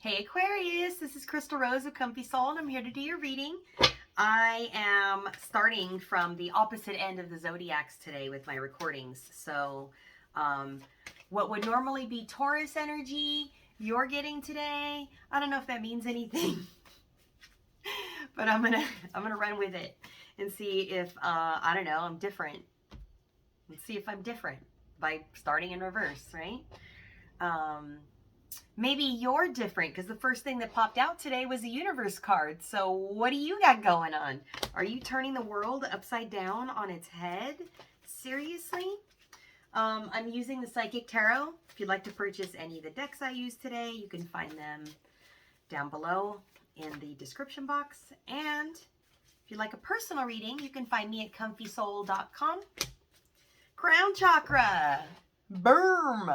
Hey Aquarius, this is Crystal Rose of Comfy Soul, and I'm here to do your reading. I am starting from the opposite end of the zodiacs today with my recordings. So, what would normally be Taurus energy, you're getting today. I don't know if that means anything, but I'm gonna run with it and see if I don't know, I'm different. Let's see if I'm different by starting in reverse, right? Maybe you're different because the first thing that popped out today was a universe card. So what do you got going on? Are you turning the world upside down on its head? Seriously? I'm using the Psychic Tarot. If you'd like to purchase any of the decks I use today, you can find them down below in the description box. And if you'd like a personal reading, you can find me at comfysoul.com. Crown chakra. Boom.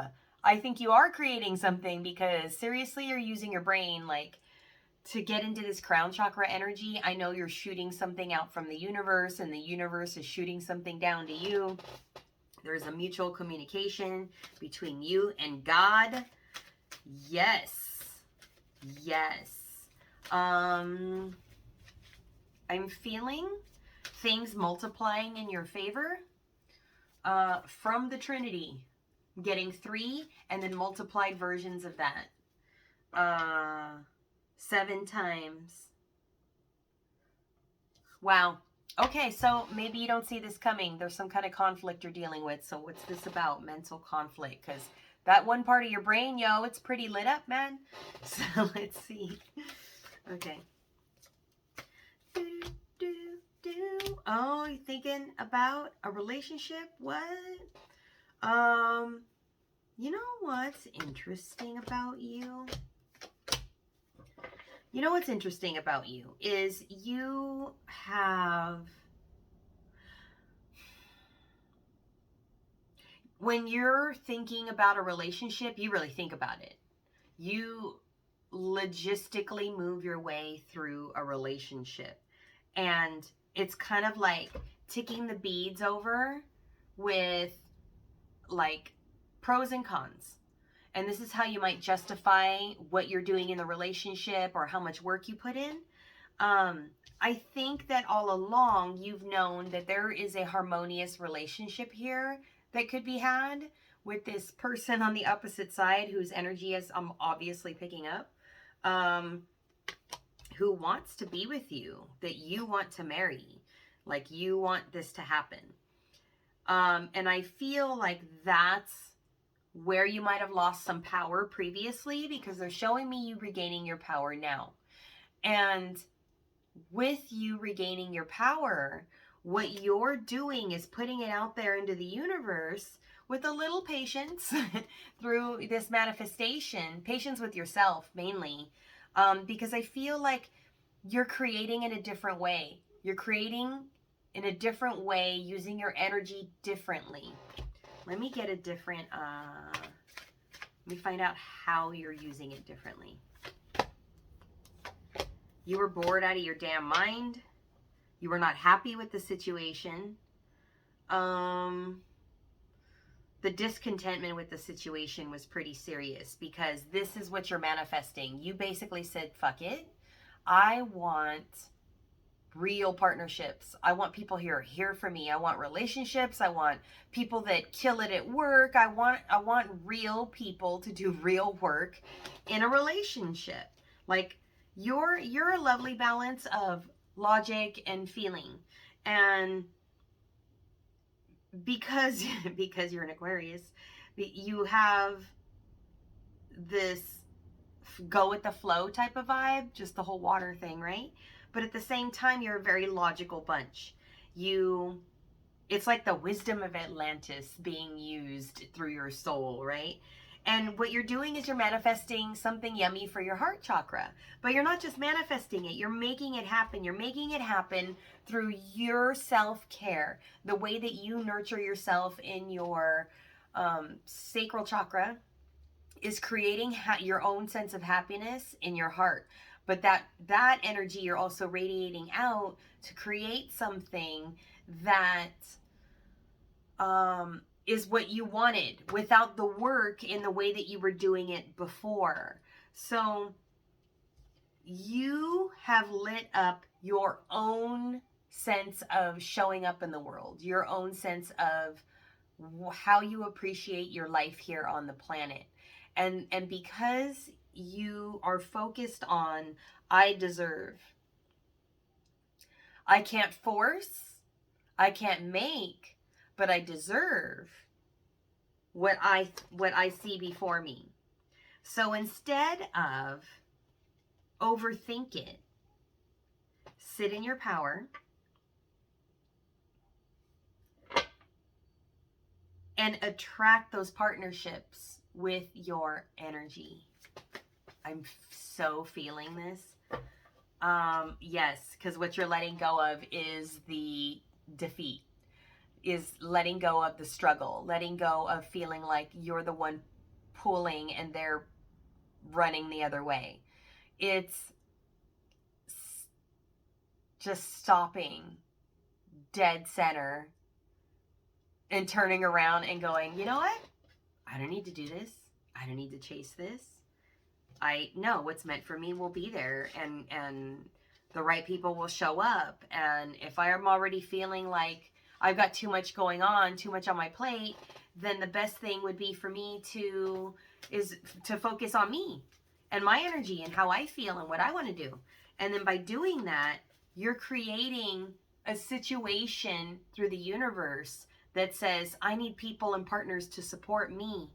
I think you are creating something because seriously, you're using your brain like to get into this crown chakra energy. I know you're shooting something out from the universe and the universe is shooting something down to you. There's a mutual communication between you and God. Yes. Yes. I'm feeling things multiplying in your favor from the Trinity. Getting 3 and then multiplied versions of that 7 times. Wow. Okay, so maybe you don't see this coming. There's some kind of conflict you're dealing with. So what's this about? Mental conflict. Because that one part of your brain, yo, it's pretty lit up, man. So let's see. Okay. Oh, you thinking about a relationship? What? You know what's interesting about you? You know what's interesting about you is you have, when you're thinking about a relationship, you really think about it. You logistically move your way through a relationship. And it's kind of like ticking the beads over with like pros and cons. And this is how you might justify what you're doing in the relationship or how much work you put in. I think that all along you've known that there is a harmonious relationship here that could be had with this person on the opposite side whose energy is obviously picking up, who wants to be with you, that you want to marry, like you want this to happen. And I feel like that's where you might have lost some power previously, because they're showing me you regaining your power now. And with you regaining your power, what you're doing is putting it out there into the universe with a little patience through this manifestation, patience with yourself mainly, because I feel like you're creating in a different way. You're creating in a different way, using your energy differently. Let me get a different, let me find out how you're using it differently. You were bored out of your damn mind. You were not happy with the situation. The discontentment with the situation was pretty serious because this is what you're manifesting. You basically said, fuck it. I want real partnerships. I want people here for me. I want relationships. I want people that kill it at work. I want real people to do real work in a relationship. Like you're a lovely balance of logic and feeling. And because you're an Aquarius, you have this go with the flow type of vibe, just the whole water thing, right? But at the same time, you're a very logical bunch. It's like the wisdom of Atlantis being used through your soul, right? And what you're doing is you're manifesting something yummy for your heart chakra. But you're not just manifesting it, you're making it happen. You're making it happen through your self-care, the way that you nurture yourself in your sacral chakra is creating your own sense of happiness in your heart. But that energy you're also radiating out to create something that is what you wanted without the work in the way that you were doing it before. So you have lit up your own sense of showing up in the world, your own sense of how you appreciate your life here on the planet. And because you are focused on, I deserve, I can't force, I can't make, but I deserve what I see before me. So instead of overthink it, sit in your power and attract those partnerships with your energy. I'm so feeling this. Yes, because what you're letting go of is the defeat, is letting go of the struggle, letting go of feeling like you're the one pulling and they're running the other way. It's just stopping dead center and turning around and going, you know what? I don't need to do this. I don't need to chase this. I know what's meant for me will be there, and the right people will show up. And if I'm already feeling like I've got too much going on, too much on my plate, then the best thing would be for me to focus on me and my energy and how I feel and what I want to do. And then by doing that, you're creating a situation through the universe that says, I need people and partners to support me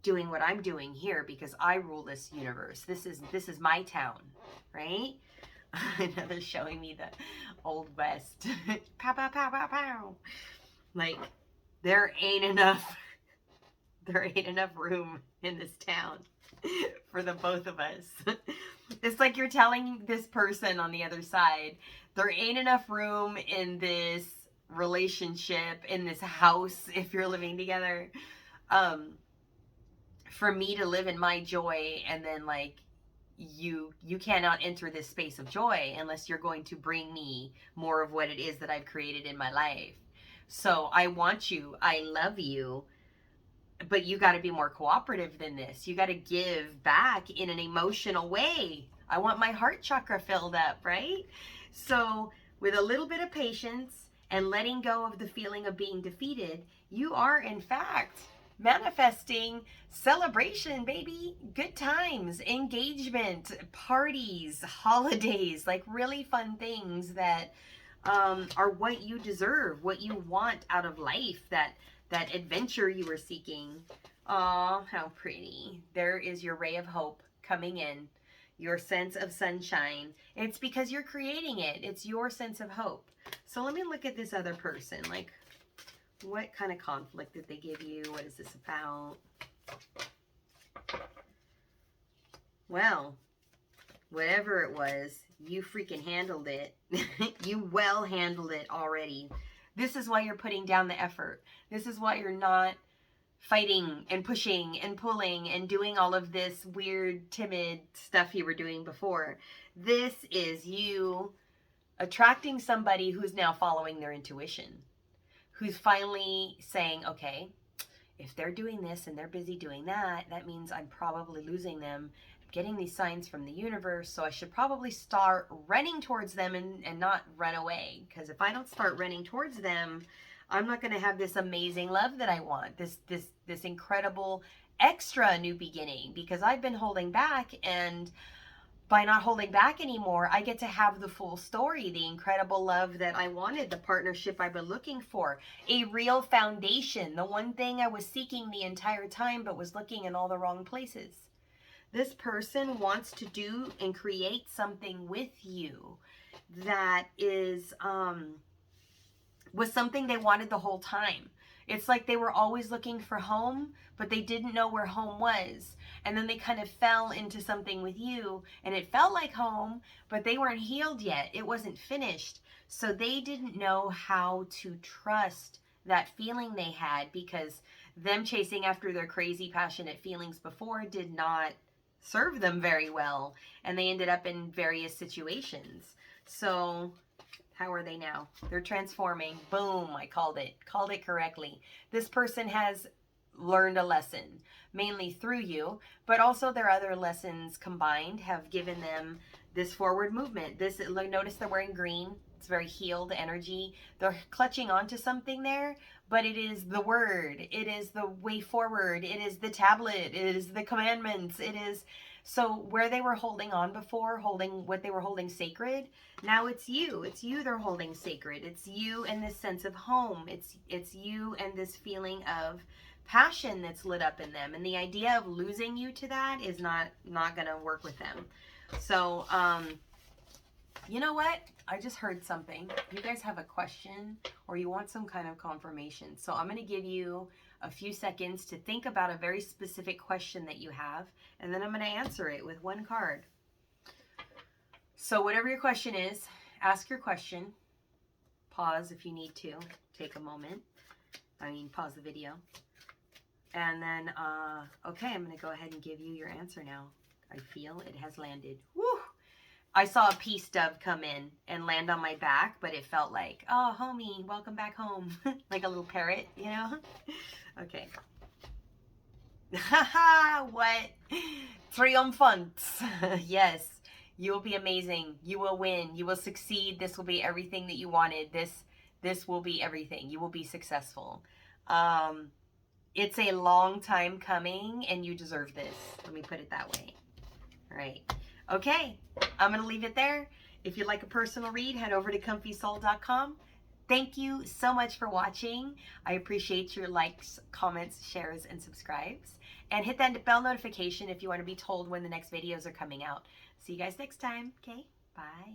doing what I'm doing here because I rule this universe. This is my town, right? Another showing me the Old West. Pow, pow, pow, pow, pow. Like, there ain't enough room in this town for the both of us. It's like you're telling this person on the other side, there ain't enough room in this relationship, in this house, if you're living together, for me to live in my joy. And then like, you cannot enter this space of joy unless you're going to bring me more of what it is that I've created in my life. So I want you, I love you, but you got to be more cooperative than this. You got to give back in an emotional way. I want my heart chakra filled up, right? So with a little bit of patience and letting go of the feeling of being defeated, you are in fact manifesting celebration, baby. Good times, engagement, parties, holidays, like really fun things that are what you deserve, what you want out of life, that adventure you were seeking. Aw, how pretty. There is your ray of hope coming in, your sense of sunshine. It's because you're creating it. It's your sense of hope. So let me look at this other person. Like, what kind of conflict did they give you? What is this about? Well, whatever it was, you freaking handled it. You well handled it already. This is why you're putting down the effort. This is why you're not fighting and pushing and pulling and doing all of this weird, timid stuff you were doing before. This is you attracting somebody who's now following their intuition, who's finally saying, okay, if they're doing this and they're busy doing that, that means I'm probably losing them. I'm getting these signs from the universe, so I should probably start running towards them and not run away. Because if I don't start running towards them, I'm not going to have this amazing love that I want, this incredible extra new beginning, because I've been holding back, and by not holding back anymore, I get to have the full story, the incredible love that I wanted, the partnership I've been looking for, a real foundation, the one thing I was seeking the entire time but was looking in all the wrong places. This person wants to do and create something with you that is was something they wanted the whole time. It's like they were always looking for home, but they didn't know where home was. And then they kind of fell into something with you, and it felt like home, but they weren't healed yet. It wasn't finished. So they didn't know how to trust that feeling they had, because them chasing after their crazy, passionate feelings before did not serve them very well. And they ended up in various situations. So how are they now? They're transforming. Boom, I called it correctly. This person has learned a lesson, mainly through you, but also their other lessons combined have given them this forward movement. Notice they're wearing green. It's very healed energy. They're clutching onto something there, but it is the word. It is the way forward. It is the tablet. It is the commandments. It is, so where they were holding on before, holding what they were holding sacred, now it's you. It's you they're holding sacred. It's you and this sense of home. It's you and this feeling of passion that's lit up in them. And the idea of losing you to that is not going to work with them. So, you know what? I just heard something. You guys have a question or you want some kind of confirmation. So I'm going to give you a few seconds to think about a very specific question that you have, and then I'm going to answer it with one card. So whatever your question is, ask your question. Pause if you need to. Take a moment. Pause the video. And then, okay, I'm going to go ahead and give you your answer now. I feel it has landed. Woo! I saw a peace dove come in and land on my back, but it felt like, oh, homie, welcome back home. Like a little parrot, you know? Okay. Haha, what? Triumphant. Yes, you will be amazing. You will win. You will succeed. This will be everything that you wanted. This will be everything. You will be successful. It's a long time coming, and you deserve this. Let me put it that way. All right. Okay, I'm going to leave it there. If you'd like a personal read, head over to comfysoul.com. Thank you so much for watching. I appreciate your likes, comments, shares, and subscribes. And hit that bell notification if you want to be told when the next videos are coming out. See you guys next time. Okay, bye.